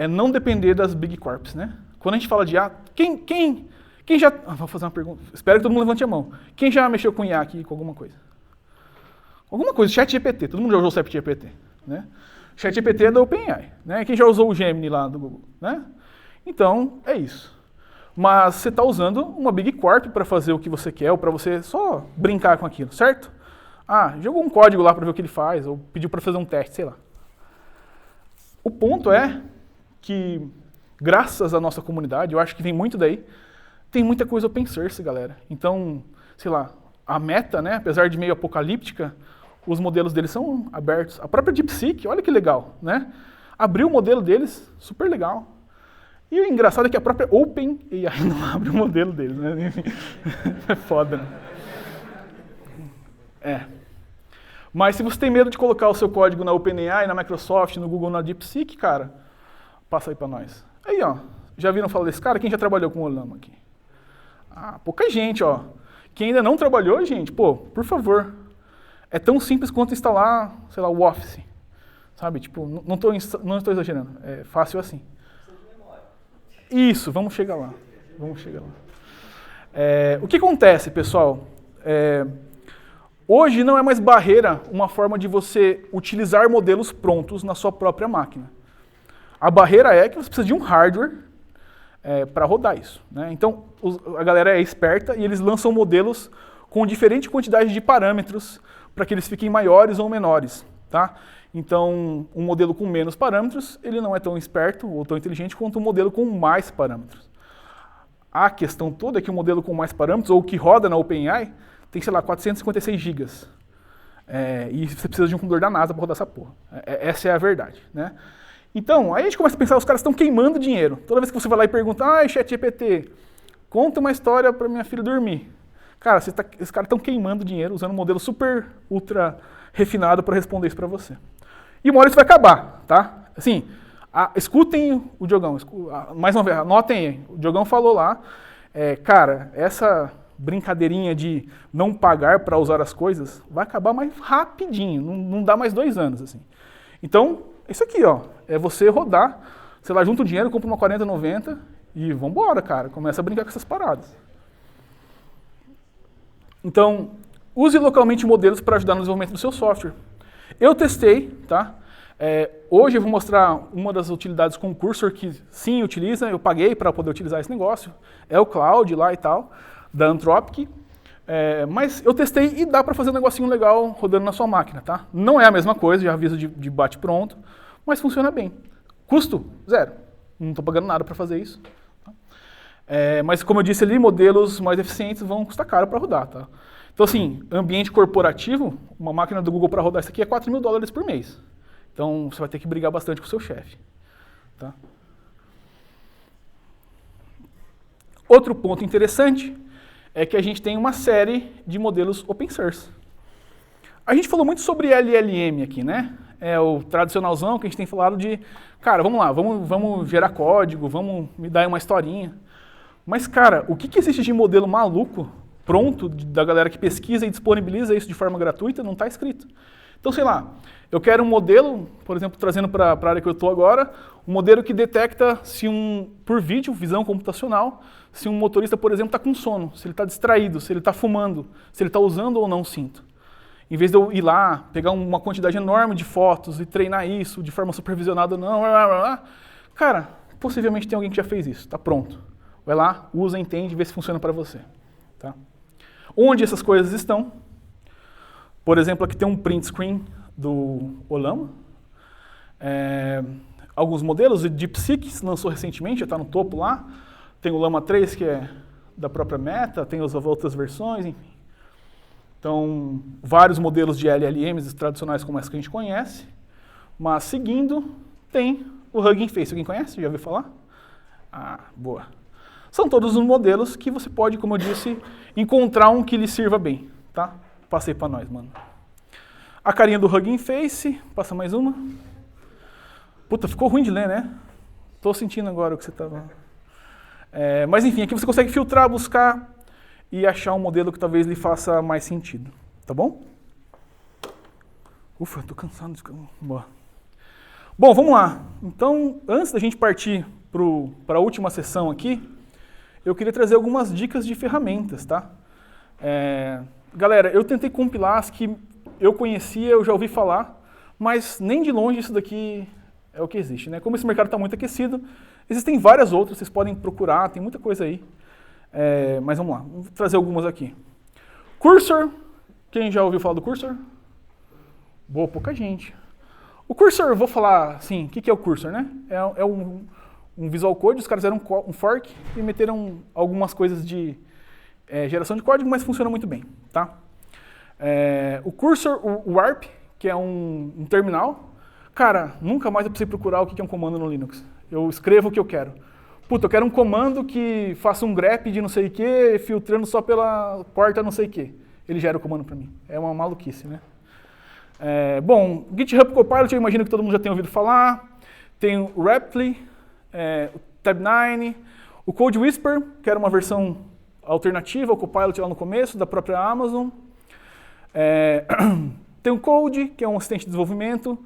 não depender das Big Corps, né? Quando a gente fala de IA, quem já... vou fazer uma pergunta, espero que todo mundo levante a mão. Quem já mexeu com IA aqui, com alguma coisa? Alguma coisa, ChatGPT, todo mundo já usou o ChatGPT, né? ChatGPT é da OpenAI, né? Quem já usou o Gemini lá do Google, né? Então, é isso. Mas você está usando uma Big Corp para fazer o que você quer, ou para você só brincar com aquilo, certo? Ah, jogou um código lá para ver o que ele faz, ou pediu para fazer um teste, sei lá. O ponto é que, graças à nossa comunidade, eu acho que vem muito daí, tem muita coisa open source, galera. Então, sei lá, a Meta, né, apesar de meio apocalíptica, os modelos deles são abertos. A própria DeepSeek, olha que legal, né? Abriu o modelo deles, super legal. E o engraçado é que a própria OpenAI não abre o modelo deles, né? É foda, né? Mas se você tem medo de colocar o seu código na OpenAI, na Microsoft, no Google, na DeepSeek, cara, passa aí pra nós. Aí, ó, já viram falar desse cara? Quem já trabalhou com o Olama aqui? Ah, pouca gente, ó. Quem ainda não trabalhou, gente, pô, por favor. É tão simples quanto instalar, sei lá, o Office. Sabe, tipo, não estou exagerando, é fácil assim. Isso, vamos chegar lá. Vamos chegar lá. O que acontece, pessoal? Hoje não é mais barreira uma forma de você utilizar modelos prontos na sua própria máquina. A barreira é que você precisa de um hardware para rodar isso, né? Então, a galera é esperta e eles lançam modelos com diferente quantidade de parâmetros para que eles fiquem maiores ou menores, tá? Então, um modelo com menos parâmetros, ele não é tão esperto ou tão inteligente quanto um modelo com mais parâmetros. A questão toda é que o modelo com mais parâmetros, ou que roda na OpenAI, tem, sei lá, 456 gigas. E você precisa de um computador da NASA para rodar essa porra. Essa é a verdade, né? Então, aí a gente começa a pensar, os caras estão queimando dinheiro. Toda vez que você vai lá e pergunta, ChatGPT, conta uma história para minha filha dormir. Cara, esses caras estão queimando dinheiro usando um modelo super, ultra refinado para responder isso para você. E uma hora isso vai acabar, tá? Assim, escutem o Diogão, mais uma vez, anotem aí. O Diogão falou lá, cara, essa brincadeirinha de não pagar para usar as coisas vai acabar mais rapidinho, não dá mais 2 anos, assim. Então, isso aqui, ó, é você rodar, sei lá, junta o dinheiro, compra uma 4090 e vambora, cara, começa a brincar com essas paradas. Então, use localmente modelos para ajudar no desenvolvimento do seu software. Eu testei, tá? Hoje eu vou mostrar uma das utilidades com o Cursor que sim utiliza, eu paguei para poder utilizar esse negócio, é o Cloud lá e tal, da Anthropic, mas eu testei e dá para fazer um negocinho legal rodando na sua máquina, tá? Não é a mesma coisa, já aviso de bate-pronto, mas funciona bem. Custo? 0. Não estou pagando nada para fazer isso. Tá? Mas como eu disse ali, modelos mais eficientes vão custar caro para rodar, tá? Então assim, ambiente corporativo, uma máquina do Google para rodar isso aqui é $4.000 por mês. Então você vai ter que brigar bastante com o seu chefe. Tá? Outro ponto interessante é que a gente tem uma série de modelos open source. A gente falou muito sobre LLM aqui, né? É o tradicionalzão que a gente tem falado de, cara, vamos lá, vamos gerar código, vamos me dar uma historinha. Mas, cara, o que existe de modelo maluco pronto da galera que pesquisa e disponibiliza isso de forma gratuita, não está escrito. Então, sei lá, eu quero um modelo, por exemplo, trazendo para a área que eu estou agora, um modelo que detecta se por vídeo, visão computacional, se um motorista, por exemplo, está com sono, se ele está distraído, se ele está fumando, se ele está usando ou não o cinto. Em vez de eu ir lá, pegar uma quantidade enorme de fotos e treinar isso de forma supervisionada ou não, cara, possivelmente tem alguém que já fez isso, está pronto. Vai lá, usa, entende e vê se funciona para você. Tá? Onde essas coisas estão? Por exemplo, aqui tem um print screen do Ollama. Alguns modelos, o DeepSeek lançou recentemente, já está no topo lá. Tem o Llama 3, que é da própria Meta, tem as outras versões, enfim. Então, vários modelos de LLMs tradicionais como essa que a gente conhece. Mas, seguindo, tem o Hugging Face. Alguém conhece? Já ouviu falar? Ah, boa. São todos os modelos que você pode, como eu disse, encontrar um que lhe sirva bem. Tá? Passei para nós, mano. A carinha do Hugging Face. Passa mais uma. Puta, ficou ruim de ler, né? Tô sentindo agora o que você estava... mas, enfim, aqui você consegue filtrar, buscar e achar um modelo que talvez lhe faça mais sentido, tá bom? Ufa, tô cansado de... Boa. Bom, vamos lá. Então, antes da gente partir para a última sessão aqui, eu queria trazer algumas dicas de ferramentas, tá? Galera, eu tentei compilar as que eu conhecia, eu já ouvi falar, mas nem de longe isso daqui é o que existe, né? Como esse mercado está muito aquecido, existem várias outras, vocês podem procurar, tem muita coisa aí. Mas vamos lá, vou trazer algumas aqui. Cursor, quem já ouviu falar do Cursor? Boa, pouca gente. O Cursor, vou falar assim, o que é o Cursor, né? É um Visual Code, os caras eram um fork e meteram algumas coisas de geração de código, mas funciona muito bem, tá? O Cursor, o Warp, que é um terminal, cara, nunca mais eu precisei procurar o que é um comando no Linux. Eu escrevo o que eu quero. Puta, eu quero um comando que faça um grep de não sei o que, filtrando só pela porta não sei o que. Ele gera o comando para mim. É uma maluquice, né? Bom, GitHub Copilot eu imagino que todo mundo já tenha ouvido falar. Tem o Raptly, o Tab9, o Code Whisper, que era uma versão alternativa ao Copilot lá no começo, da própria Amazon. Tem o Code, que é um assistente de desenvolvimento.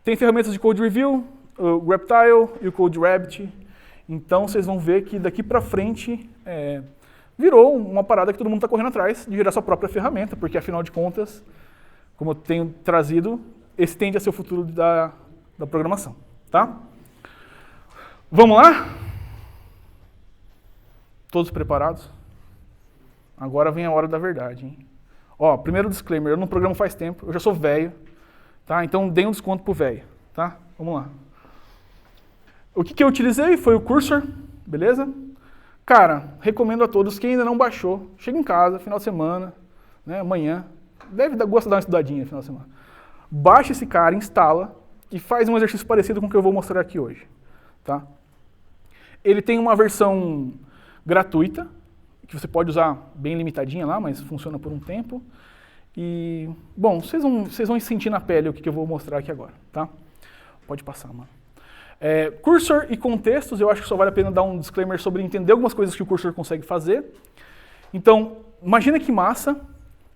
Tem ferramentas de Code Review, o Reptile e o CodeRabbit. Então, vocês vão ver que daqui para frente virou uma parada que todo mundo está correndo atrás de gerar sua própria ferramenta, porque, afinal de contas, como eu tenho trazido, esse tende a ser o futuro da programação. Tá? Vamos lá? Todos preparados? Agora vem a hora da verdade, hein? Ó, primeiro disclaimer, eu não programo faz tempo, eu já sou velho, tá? Então, dei um desconto pro velho, tá? Vamos lá. O que eu utilizei foi o Cursor, beleza? Cara, recomendo a todos, quem ainda não baixou, chega em casa, final de semana, né, amanhã, gosta de dar uma estudadinha no final de semana. Baixa esse cara, instala e faz um exercício parecido com o que eu vou mostrar aqui hoje. Tá? Ele tem uma versão gratuita, que você pode usar bem limitadinha lá, mas funciona por um tempo. E, bom, vocês vão sentir na pele o que eu vou mostrar aqui agora. Tá? Pode passar, mano. Cursor e contextos, eu acho que só vale a pena dar um disclaimer sobre entender algumas coisas que o Cursor consegue fazer. Então, imagina que massa,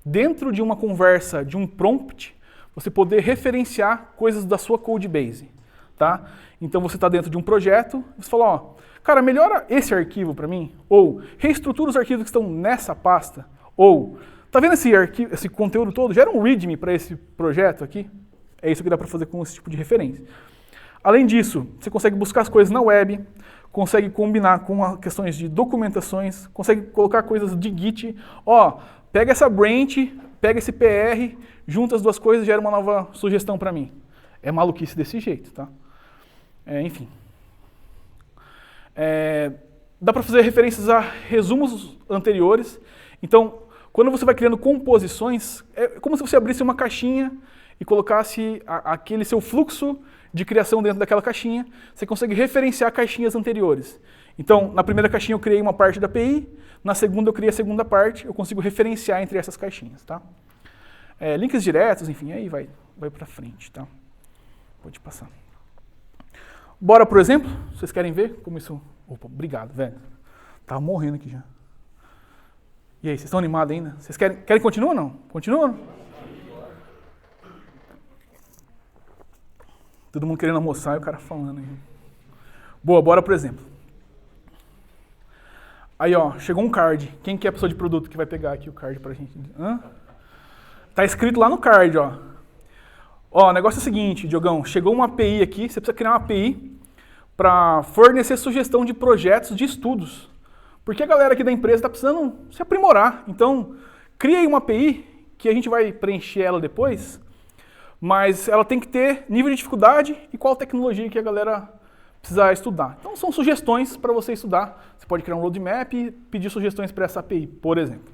dentro de uma conversa, de um prompt, você poder referenciar coisas da sua codebase. Tá? Então, você está dentro de um projeto, você fala, ó, cara, melhora esse arquivo para mim, ou reestrutura os arquivos que estão nessa pasta, ou, tá vendo esse conteúdo todo? Gera um readme para esse projeto aqui. É isso que dá para fazer com esse tipo de referência. Além disso, você consegue buscar as coisas na web, consegue combinar com questões de documentações, consegue colocar coisas de Git. Ó, pega essa branch, pega esse PR, junta as duas coisas e gera uma nova sugestão para mim. É maluquice desse jeito, tá? Enfim. Dá para fazer referências a resumos anteriores. Então, quando você vai criando composições, é como se você abrisse uma caixinha e colocasse aquele seu fluxo de criação dentro daquela caixinha, você consegue referenciar caixinhas anteriores. Então, na primeira caixinha eu criei uma parte da API, na segunda eu criei a segunda parte, eu consigo referenciar entre essas caixinhas. Tá? Links diretos, enfim, aí vai para frente. Tá? Pode passar. Bora por exemplo? Vocês querem ver como isso... Opa, obrigado, velho. Tava morrendo aqui já. E aí, vocês estão animados ainda? Vocês querem que continue ou não? Continua? Todo mundo querendo almoçar e o cara falando aí. Boa, bora pro exemplo. Aí, ó, chegou um card. Quem que é a pessoa de produto que vai pegar aqui o card pra gente? Hã? Tá escrito lá no card, ó. Ó, o negócio é o seguinte, Diogão, chegou uma API aqui, você precisa criar uma API para fornecer sugestão de projetos de estudos. Porque a galera aqui da empresa está precisando se aprimorar. Então, cria aí uma API, que a gente vai preencher ela depois, mas ela tem que ter nível de dificuldade e qual tecnologia que a galera precisa estudar. Então, são sugestões para você estudar. Você pode criar um roadmap e pedir sugestões para essa API, por exemplo.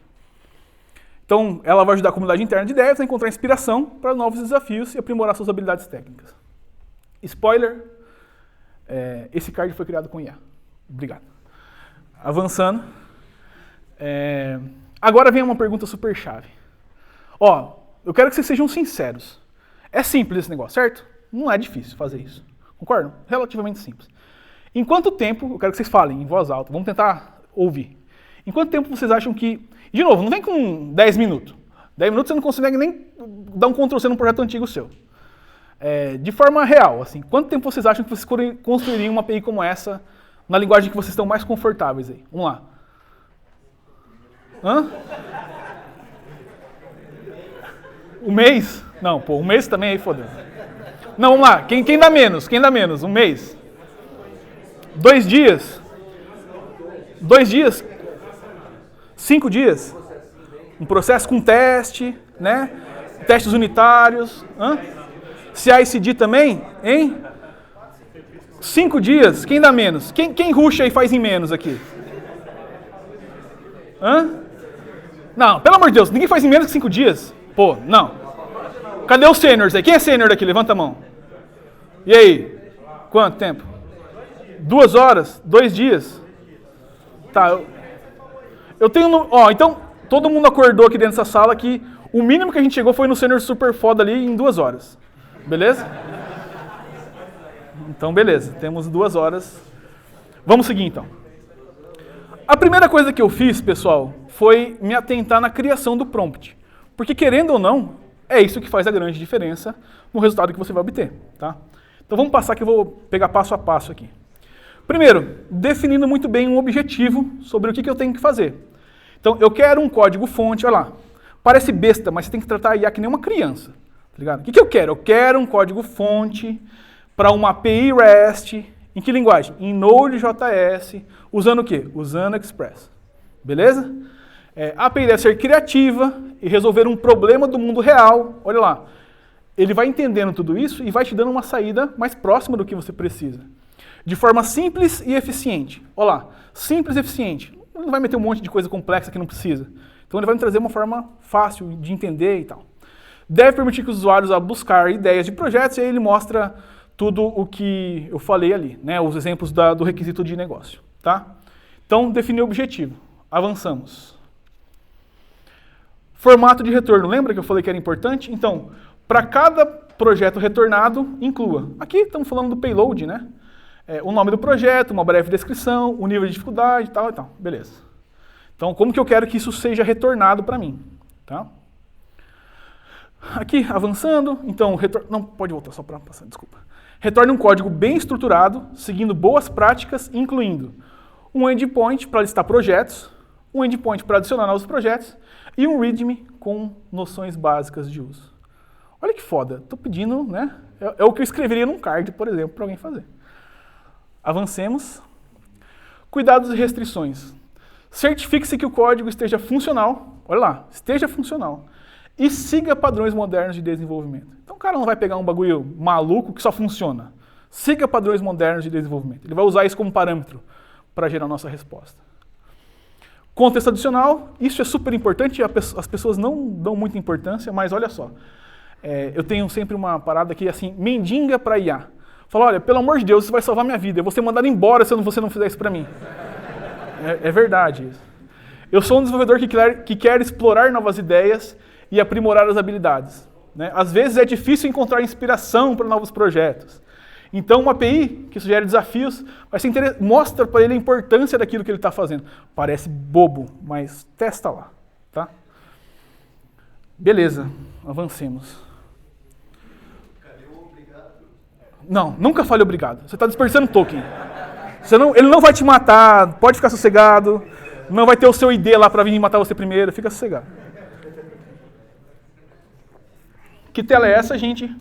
Então, ela vai ajudar a comunidade interna de devs a encontrar inspiração para novos desafios e aprimorar suas habilidades técnicas. Spoiler, esse card foi criado com IA. Obrigado. Avançando. Agora vem uma pergunta super chave. Ó, eu quero que vocês sejam sinceros. É simples esse negócio, certo? Não é difícil fazer isso. Concordam? Relativamente simples. Em quanto tempo, eu quero que vocês falem em voz alta, vamos tentar ouvir. Em quanto tempo vocês acham que... De novo, não vem com 10 minutos. 10 minutos você não consegue nem dar um Ctrl+C num projeto antigo seu. De forma real, assim, quanto tempo vocês acham que vocês construiriam uma API como essa na linguagem que vocês estão mais confortáveis aí? Vamos lá. Hã? Um mês? Não, pô, um mês também aí, foda-se. Não, vamos lá. Quem dá menos? Quem dá menos? Um mês? 2 dias? 2 dias? 5 dias? Um processo com teste, né? Testes unitários. Hã? CI/CD também? Hein? 5 dias? Quem dá menos? Quem rusha e faz em menos aqui? Hã? Não, pelo amor de Deus, ninguém faz em menos que 5 dias. Pô, não. Cadê os sêniors aí? Quem é sênior daqui? Levanta a mão. E aí? Quanto tempo? 2 horas? 2 dias? Tá, eu tenho... Ó, então, todo mundo acordou aqui dentro dessa sala que o mínimo que a gente chegou foi no sênior super foda ali em 2 horas. Beleza? Então, beleza. Temos 2 horas. Vamos seguir, então. A primeira coisa que eu fiz, pessoal, foi me atentar na criação do prompt. Porque, querendo ou não, é isso que faz a grande diferença no resultado que você vai obter, tá? Então, vamos passar que eu vou pegar passo a passo aqui. Primeiro, definindo muito bem um objetivo sobre o que eu tenho que fazer. Então, eu quero um código-fonte, olha lá. Parece besta, mas você tem que tratar a IA que nem uma criança. Tá ligado? O que eu quero? Eu quero um código-fonte para uma API REST. Em que linguagem? Em Node.js, usando o quê? Usando Express. Beleza? A API deve ser criativa e resolver um problema do mundo real. Olha lá. Ele vai entendendo tudo isso e vai te dando uma saída mais próxima do que você precisa. De forma simples e eficiente. Olha lá. Simples e eficiente. Ele não vai meter um monte de coisa complexa que não precisa. Então ele vai me trazer uma forma fácil de entender e tal. Deve permitir que os usuários a buscar ideias de projetos e aí ele mostra tudo o que eu falei ali, né? Os exemplos do requisito de negócio, tá? Então, definir o objetivo. Avançamos. Formato de retorno. Lembra que eu falei que era importante? Então, para cada projeto retornado, inclua. Aqui estamos falando do payload, né? O nome do projeto, uma breve descrição, o nível de dificuldade e tal e tal. Beleza. Então, como que eu quero que isso seja retornado para mim, tá? Aqui, avançando, então, não, pode voltar só para passar, desculpa. Retorne um código bem estruturado, seguindo boas práticas, incluindo um endpoint para listar projetos, um endpoint para adicionar novos projetos e um readme com noções básicas de uso. Olha que foda, estou pedindo, né? É o que eu escreveria num card, por exemplo, para alguém fazer. Avancemos. Cuidados e restrições. Certifique-se que o código esteja funcional, olha lá, esteja funcional. E siga padrões modernos de desenvolvimento. Então o cara não vai pegar um bagulho maluco que só funciona. Siga padrões modernos de desenvolvimento. Ele vai usar isso como parâmetro para gerar a nossa resposta. Contexto adicional, isso é super importante, as pessoas não dão muita importância, mas olha só. Eu tenho sempre uma parada aqui assim, mendiga para IA. Fala, olha, pelo amor de Deus, isso vai salvar minha vida. Eu vou ser mandado embora se você não fizer isso para mim. É verdade isso. Eu sou um desenvolvedor que quer explorar novas ideias e aprimorar as habilidades, né? Às vezes é difícil encontrar inspiração para novos projetos. Então uma API que sugere desafios vai ser mostra para ele a importância daquilo que ele está fazendo. Parece bobo, mas testa lá. Beleza, avancemos. Não, nunca fale obrigado. Você está desperdiçando token. Ele não vai te matar, pode ficar sossegado. Não vai ter o seu ID lá para vir matar você primeiro, fica sossegado. Que tela é essa, gente?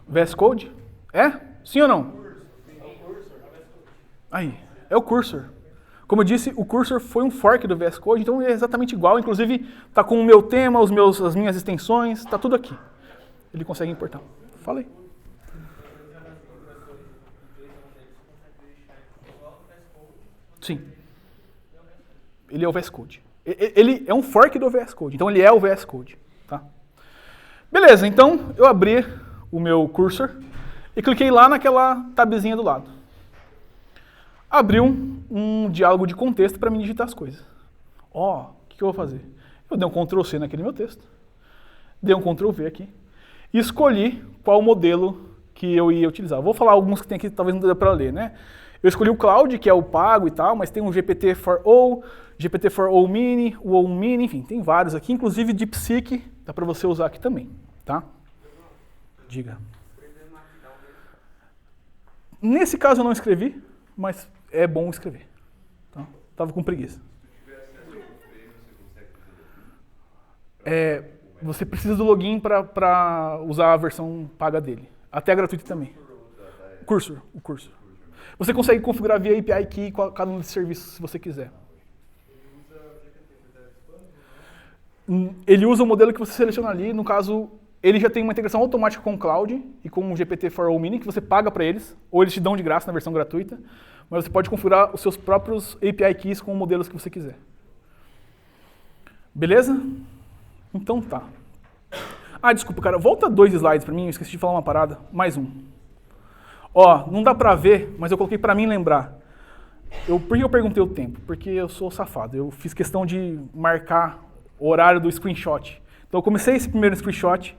VS Code? É? Sim ou não? Aí, é o cursor. Como eu disse, o cursor foi um fork do VS Code, então é exatamente igual. Inclusive, está com o meu tema, as minhas extensões, está tudo aqui. Ele consegue importar. Fala aí. Sim. Ele é o VS Code. Ele é um fork do VS Code, então ele é o VS Code. Tá? Beleza, então eu abri o meu cursor e cliquei lá naquela tabzinha do lado. Abriu um diálogo de contexto para me digitar as coisas. O que eu vou fazer? Eu dei um Ctrl+C naquele meu texto, dei um Ctrl+V aqui e escolhi qual modelo que eu ia utilizar. Vou falar alguns que tem aqui, talvez não dê para ler, né? Eu escolhi o Cloud, que é o pago e tal, mas tem um GPT-4o, GPT-4o Mini, o O Mini, enfim, tem vários aqui, inclusive DeepSeek, dá para você usar aqui também, tá? Diga. Nesse caso eu não escrevi, mas é bom escrever. Tá? Tava com preguiça. Você precisa do login para usar a versão paga dele. Até a gratuita também. O cursor. Você consegue configurar via API Key cada um desses serviços se você quiser. Ele usa o modelo que você seleciona ali, no caso, ele já tem uma integração automática com o Cloud e com o GPT-4o Mini, que você paga para eles, ou eles te dão de graça na versão gratuita, mas você pode configurar os seus próprios API Keys com modelos que você quiser. Beleza? Então tá. Desculpa, cara, volta 2 slides para mim, eu esqueci de falar uma parada, mais um. Não dá pra ver, mas eu coloquei pra mim lembrar. Por que eu perguntei o tempo? Porque eu sou safado. Eu fiz questão de marcar o horário do screenshot. Então eu comecei esse primeiro screenshot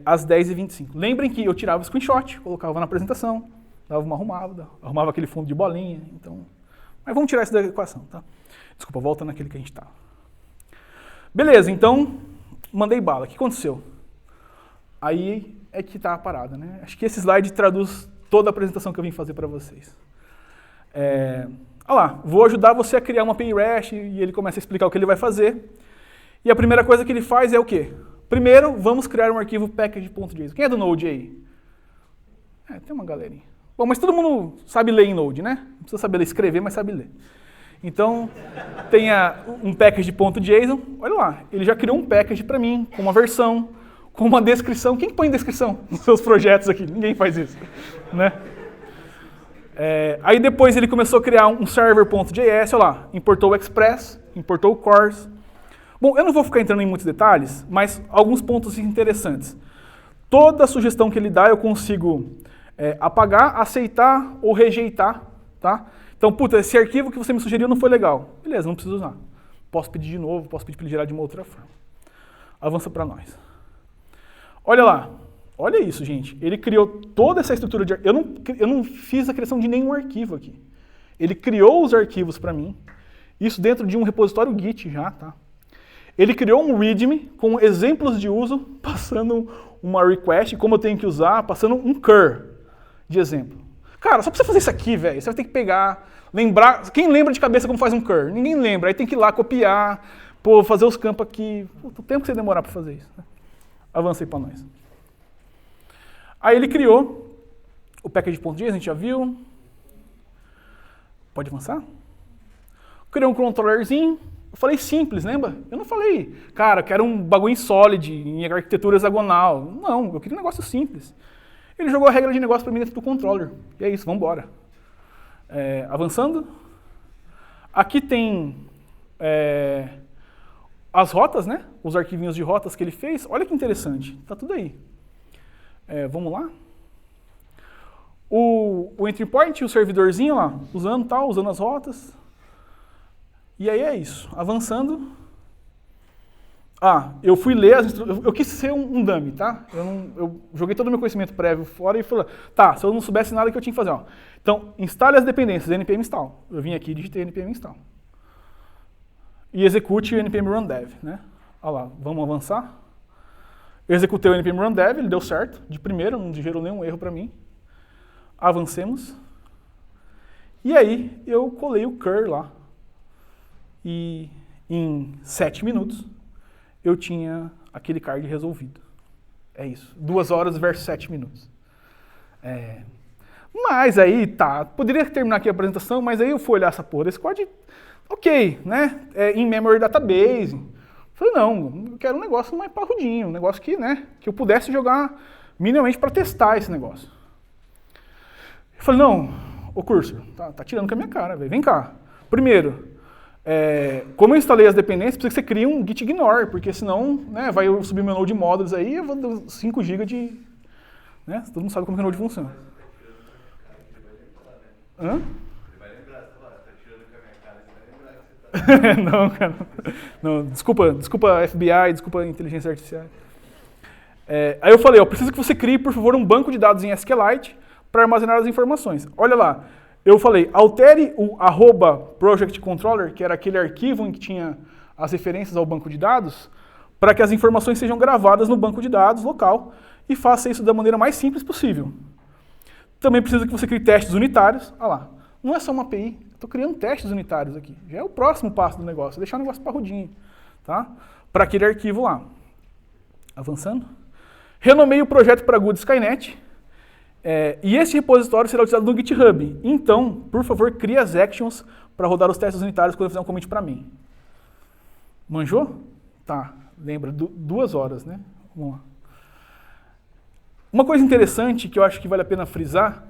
às 10h25. Lembrem que eu tirava o screenshot, colocava na apresentação, dava uma arrumada, arrumava aquele fundo de bolinha. Então... Mas vamos tirar isso da equação, tá? Desculpa, volta naquele que a gente estava. Beleza, então mandei bala. O que aconteceu? Aí é que tá a parada, né? Acho que esse slide traduz toda a apresentação que eu vim fazer para vocês. Olha lá, vou ajudar você a criar uma API REST e ele começa a explicar o que ele vai fazer. E a primeira coisa que ele faz é o quê? Primeiro, vamos criar um arquivo package.json. Quem é do Node aí? Tem uma galerinha. Bom, mas todo mundo sabe ler em Node, né? Não precisa saber ler, escrever, mas sabe ler. Então, tenha um package.json. Olha lá, ele já criou um package para mim, com uma versão, com uma descrição. Quem põe descrição nos seus projetos aqui? Ninguém faz isso, né? Aí depois ele começou a criar um server.js, olha lá, importou o Express, importou o CORS. Bom, eu não vou ficar entrando em muitos detalhes, mas alguns pontos interessantes. Toda sugestão que ele dá eu consigo apagar, aceitar ou rejeitar, tá? Então, esse arquivo que você me sugeriu não foi legal. Beleza, não preciso usar. Posso pedir de novo, posso pedir para ele gerar de uma outra forma. Avança para nós. Olha lá. Olha isso, gente. Ele criou toda essa estrutura de arquivo. Eu não fiz a criação de nenhum arquivo aqui. Ele criou os arquivos para mim. Isso dentro de um repositório Git já, tá? Ele criou um README com exemplos de uso, passando uma request, como eu tenho que usar, passando um cur de exemplo. Cara, só pra você fazer isso aqui, velho, você vai ter que pegar, lembrar... Quem lembra de cabeça como faz um cur? Ninguém lembra. Aí tem que ir lá copiar, fazer os campos aqui. O tempo que você demorar para fazer isso. Né? Avança aí para nós. Aí ele criou o package.js, a gente já viu. Pode avançar? Criou um controllerzinho. Eu falei simples, lembra? Eu não falei, cara, eu quero um bagulho em solid, em arquitetura hexagonal. Não, eu queria um negócio simples. Ele jogou a regra de negócio para mim dentro do controller. E é isso, vamos embora. Avançando. Aqui tem as rotas, né? Os arquivinhos de rotas que ele fez. Olha que interessante, tá tudo aí. Vamos lá. O entry point, o servidorzinho lá, usando as rotas. E aí é isso. Avançando. Eu fui ler as instruções. Eu quis ser um dummy, tá? Eu joguei todo o meu conhecimento prévio fora e falei, tá, se eu não soubesse nada, o que eu tinha que fazer? Então, instale as dependências, npm install. Eu vim aqui e digitei npm install. E execute o npm run dev, né? Olha lá, vamos avançar. Eu executei o npm run dev, ele deu certo, de primeira, não gerou nenhum erro para mim. Avancemos. E aí eu colei o cur lá. E em 7 minutos eu tinha aquele card resolvido. É isso. 2 horas versus 7 minutos. Mas aí, tá, poderia terminar aqui a apresentação, mas aí eu fui olhar essa porra desse código, ok, né, in-memory database. Falei, não, eu quero um negócio mais parrudinho, um negócio que, né, que eu pudesse jogar minimamente para testar esse negócio. Eu falei, não, ô Cursor, tá tirando com a minha cara, velho, vem cá. Primeiro, como eu instalei as dependências, precisa que você crie um git ignore, porque senão, né, vai eu subir meu node modules aí, eu vou dar 5 GB de... Né, todo mundo sabe como que o node funciona. Hã? Ele vai lembrar, tá tirando com a minha cara, ele vai lembrar que você tá... Não, cara. Não, desculpa FBI, desculpa inteligência artificial. Aí eu falei, preciso que você crie, por favor, um banco de dados em SQLite para armazenar as informações. Olha lá, eu falei, altere o @projectcontroller, que era aquele arquivo em que tinha as referências ao banco de dados, para que as informações sejam gravadas no banco de dados local e faça isso da maneira mais simples possível. Também precisa que você crie testes unitários. Olha lá, não é só uma API, estou criando testes unitários aqui. Já é o próximo passo do negócio, deixar o negócio parrudinho, tá? Para aquele arquivo lá. Avançando. Renomei o projeto para Good Skynet. E esse repositório será utilizado no GitHub. Então, por favor, crie as actions para rodar os testes unitários quando eu fizer um commit para mim. Manjou? Tá, lembra, 2 horas, né? Vamos lá. Uma coisa interessante que eu acho que vale a pena frisar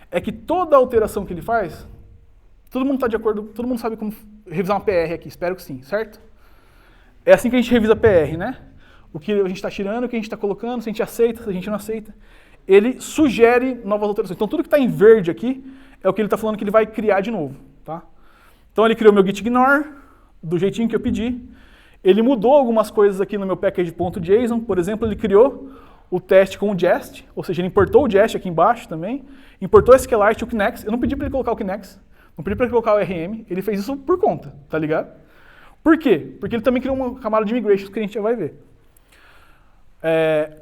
é que toda alteração que ele faz, todo mundo está de acordo, todo mundo sabe como revisar uma PR aqui, espero que sim, certo? É assim que a gente revisa PR, né? O que a gente está tirando, o que a gente está colocando, se a gente aceita, se a gente não aceita. Ele sugere novas alterações. Então tudo que está em verde aqui é o que ele está falando que ele vai criar de novo, tá? Então ele criou meu git ignore, do jeitinho que eu pedi. Ele mudou algumas coisas aqui no meu package.json, por exemplo, ele criou o teste com o Jest, ou seja, ele importou o Jest aqui embaixo também, importou o SQLite e o Kinex. Eu não pedi para ele colocar o Kinex, não pedi para ele colocar o RM, ele fez isso por conta, tá ligado? Por quê? Porque ele também criou uma camada de migrations que a gente já vai ver.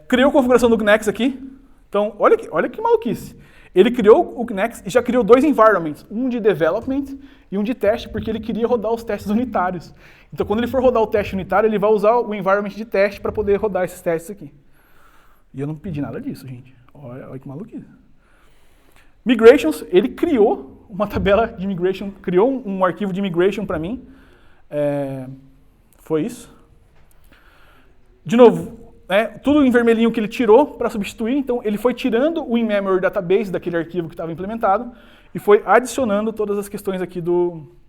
Criou a configuração do Kinex aqui, então olha que maluquice. Ele criou o Kinex e já criou 2 environments, um de development e um de teste, porque ele queria rodar os testes unitários. Então quando ele for rodar o teste unitário, ele vai usar o environment de teste para poder rodar esses testes aqui. E eu não pedi nada disso, gente. Olha que maluquice. Migrations, ele criou uma tabela de migration, criou um arquivo de migration para mim. Foi isso. De novo, tudo em vermelhinho que ele tirou para substituir. Então, ele foi tirando o in-memory database daquele arquivo que estava implementado e foi adicionando todas as questões aqui do